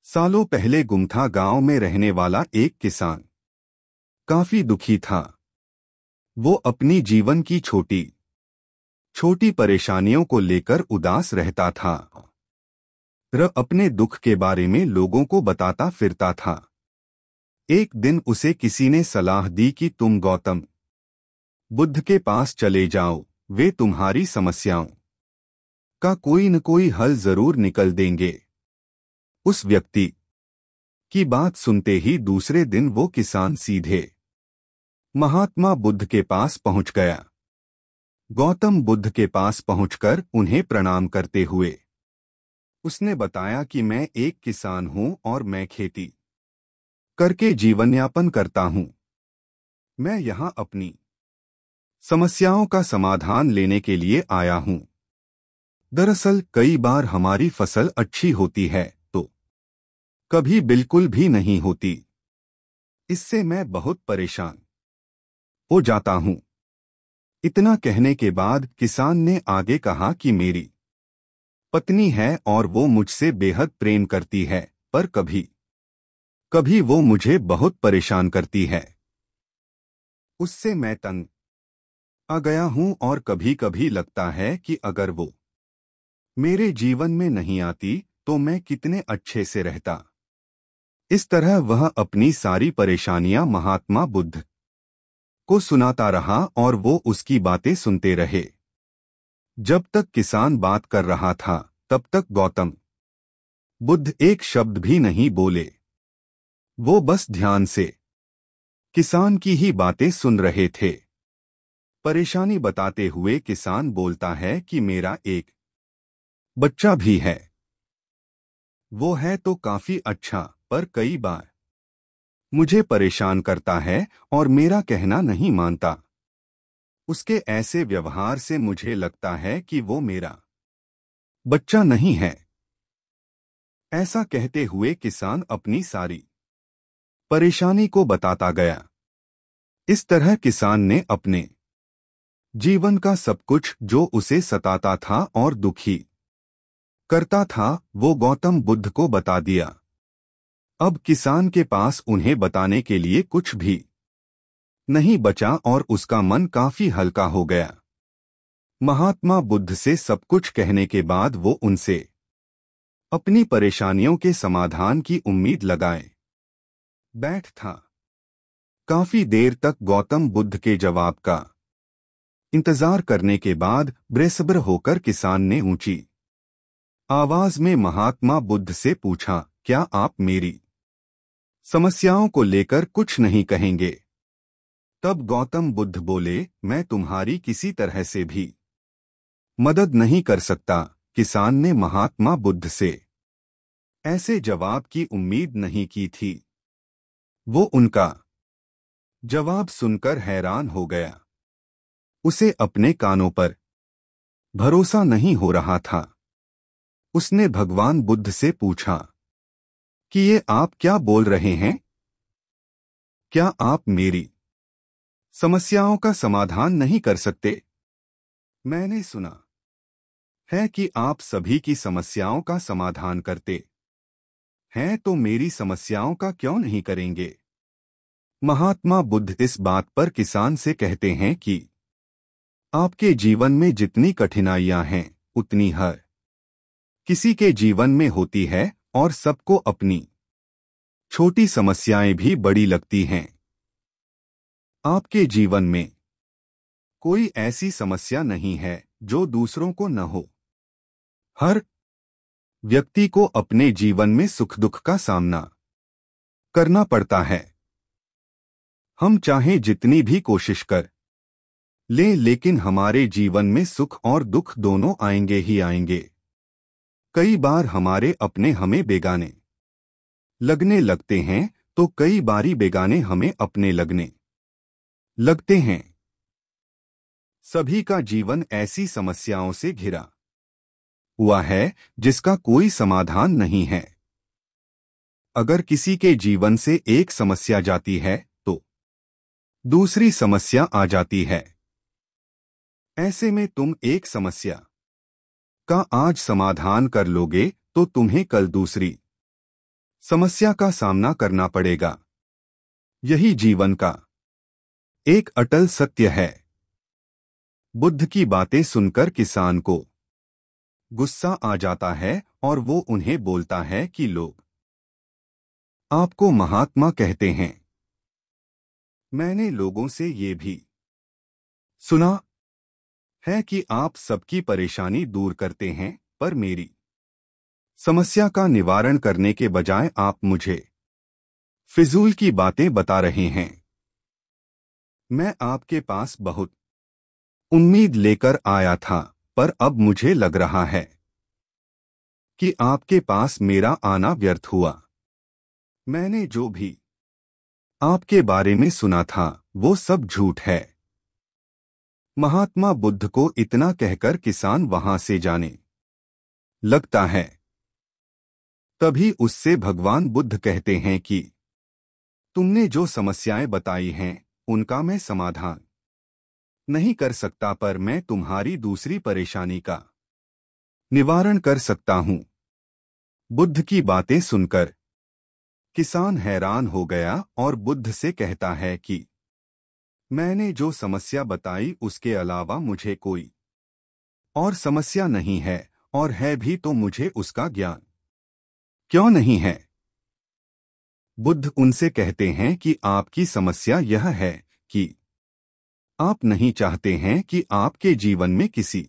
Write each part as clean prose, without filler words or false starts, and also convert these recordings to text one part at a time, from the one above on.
सालों पहले गुमथा गांव में रहने वाला एक किसान काफी दुखी था। वो अपनी जीवन की छोटी छोटी परेशानियों को लेकर उदास रहता था। वह अपने दुख के बारे में लोगों को बताता फिरता था। एक दिन उसे किसी ने सलाह दी कि तुम गौतम बुद्ध के पास चले जाओ, वे तुम्हारी समस्याओं का कोई न कोई हल जरूर निकल देंगे। उस व्यक्ति की बात सुनते ही दूसरे दिन वो किसान सीधे महात्मा बुद्ध के पास पहुंच गया। गौतम बुद्ध के पास पहुंचकर उन्हें प्रणाम करते हुए उसने बताया कि मैं एक किसान हूं और मैं खेती करके जीवन यापन करता हूं। मैं यहां अपनी समस्याओं का समाधान लेने के लिए आया हूं। दरअसल कई बार हमारी फसल अच्छी होती है तो कभी बिल्कुल भी नहीं होती। इससे मैं बहुत परेशान हो जाता हूं। इतना कहने के बाद किसान ने आगे कहा कि मेरी पत्नी है और वो मुझसे बेहद प्रेम करती है, पर कभी कभी वो मुझे बहुत परेशान करती है। उससे मैं तंग आ गया हूं और कभी कभी लगता है कि अगर वो मेरे जीवन में नहीं आती तो मैं कितने अच्छे से रहता। इस तरह वह अपनी सारी परेशानियां महात्मा बुद्ध को सुनाता रहा और वो उसकी बातें सुनते रहे। जब तक किसान बात कर रहा था तब तक गौतम बुद्ध एक शब्द भी नहीं बोले। वो बस ध्यान से किसान की ही बातें सुन रहे थे। परेशानी बताते हुए किसान बोलता है कि मेरा एक बच्चा भी है। वो है तो काफी अच्छा, पर कई बार मुझे परेशान करता है और मेरा कहना नहीं मानता। उसके ऐसे व्यवहार से मुझे लगता है कि वो मेरा बच्चा नहीं है। ऐसा कहते हुए किसान अपनी सारी परेशानी को बताता गया। इस तरह किसान ने अपने जीवन का सब कुछ जो उसे सताता था और दुखी करता था वो गौतम बुद्ध को बता दिया। अब किसान के पास उन्हें बताने के लिए कुछ भी नहीं बचा और उसका मन काफी हल्का हो गया। महात्मा बुद्ध से सब कुछ कहने के बाद वो उनसे अपनी परेशानियों के समाधान की उम्मीद लगाए बैठ था। काफी देर तक गौतम बुद्ध के जवाब का इंतजार करने के बाद बेसब्र होकर किसान ने ऊंची आवाज में महात्मा बुद्ध से पूछा, क्या आप मेरी समस्याओं को लेकर कुछ नहीं कहेंगे? तब गौतम बुद्ध बोले, मैं तुम्हारी किसी तरह से भी मदद नहीं कर सकता। किसान ने महात्मा बुद्ध से ऐसे जवाब की उम्मीद नहीं की थी। वो उनका जवाब सुनकर हैरान हो गया। उसे अपने कानों पर भरोसा नहीं हो रहा था। उसने भगवान बुद्ध से पूछा कि ये आप क्या बोल रहे हैं? क्या आप मेरी समस्याओं का समाधान नहीं कर सकते? मैंने सुना है कि आप सभी की समस्याओं का समाधान करते हैं, तो मेरी समस्याओं का क्यों नहीं करेंगे? महात्मा बुद्ध इस बात पर किसान से कहते हैं कि आपके जीवन में जितनी कठिनाइयां हैं उतनी हर किसी के जीवन में होती है और सबको अपनी छोटी समस्याएं भी बड़ी लगती हैं। आपके जीवन में कोई ऐसी समस्या नहीं है जो दूसरों को न हो। हर व्यक्ति को अपने जीवन में सुख दुख का सामना करना पड़ता है। हम चाहे जितनी भी कोशिश कर लेकिन हमारे जीवन में सुख और दुख दोनों आएंगे ही आएंगे। कई बार हमारे अपने हमें बेगाने लगने लगते हैं तो कई बारी बेगाने हमें अपने लगने लगते हैं। सभी का जीवन ऐसी समस्याओं से घिरा हुआ है जिसका कोई समाधान नहीं है। अगर किसी के जीवन से एक समस्या जाती है तो दूसरी समस्या आ जाती है। ऐसे में तुम एक समस्या का आज समाधान कर लोगे तो तुम्हें कल दूसरी समस्या का सामना करना पड़ेगा। यही जीवन का एक अटल सत्य है। बुद्ध की बातें सुनकर किसान को गुस्सा आ जाता है और वो उन्हें बोलता है कि लोग आपको महात्मा कहते हैं। मैंने लोगों से ये भी सुना है कि आप सबकी परेशानी दूर करते हैं, पर मेरी समस्या का निवारण करने के बजाय आप मुझे फिजूल की बातें बता रहे हैं। मैं आपके पास बहुत उम्मीद लेकर आया था, पर अब मुझे लग रहा है कि आपके पास मेरा आना व्यर्थ हुआ। मैंने जो भी आपके बारे में सुना था वो सब झूठ है। महात्मा बुद्ध को इतना कहकर किसान वहां से जाने लगता है। तभी उससे भगवान बुद्ध कहते हैं कि तुमने जो समस्याएं बताई हैं उनका मैं समाधान नहीं कर सकता, पर मैं तुम्हारी दूसरी परेशानी का निवारण कर सकता हूं। बुद्ध की बातें सुनकर किसान हैरान हो गया और बुद्ध से कहता है कि मैंने जो समस्या बताई उसके अलावा मुझे कोई और समस्या नहीं है, और है भी तो मुझे उसका ज्ञान क्यों नहीं है। बुद्ध उनसे कहते हैं कि आपकी समस्या यह है कि आप नहीं चाहते हैं कि आपके जीवन में किसी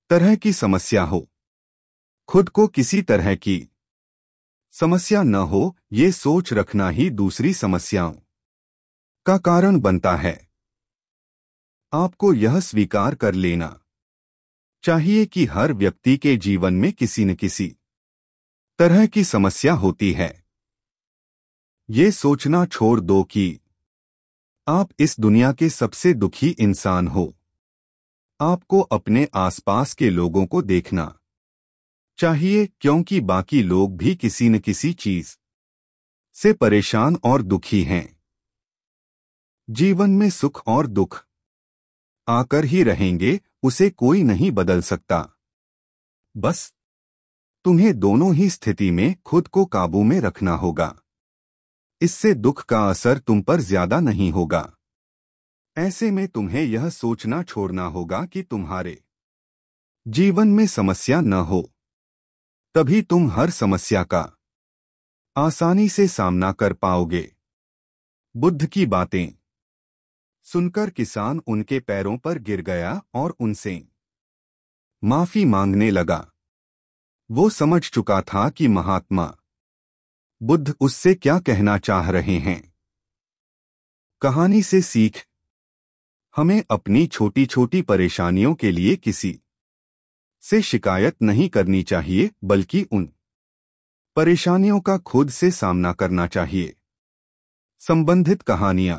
तरह की समस्या हो। खुद को किसी तरह की समस्या न हो, ये सोच रखना ही दूसरी समस्याओं का कारण बनता है। आपको यह स्वीकार कर लेना चाहिए कि हर व्यक्ति के जीवन में किसी न किसी तरह की समस्या होती है। ये सोचना छोड़ दो कि आप इस दुनिया के सबसे दुखी इंसान हो। आपको अपने आसपास के लोगों को देखना चाहिए, क्योंकि बाकी लोग भी किसी न किसी चीज से परेशान और दुखी हैं। जीवन में सुख और दुख आकर ही रहेंगे, उसे कोई नहीं बदल सकता। बस तुम्हें दोनों ही स्थिति में खुद को काबू में रखना होगा। इससे दुख का असर तुम पर ज्यादा नहीं होगा। ऐसे में तुम्हें यह सोचना छोड़ना होगा कि तुम्हारे जीवन में समस्या न हो, तभी तुम हर समस्या का आसानी से सामना कर पाओगे। बुद्ध की बातें सुनकर किसान उनके पैरों पर गिर गया और उनसे माफी मांगने लगा। वो समझ चुका था कि महात्मा बुद्ध उससे क्या कहना चाह रहे हैं। कहानी से सीख, हमें अपनी छोटी छोटी परेशानियों के लिए किसी से शिकायत नहीं करनी चाहिए, बल्कि उन परेशानियों का खुद से सामना करना चाहिए। संबंधित कहानियां।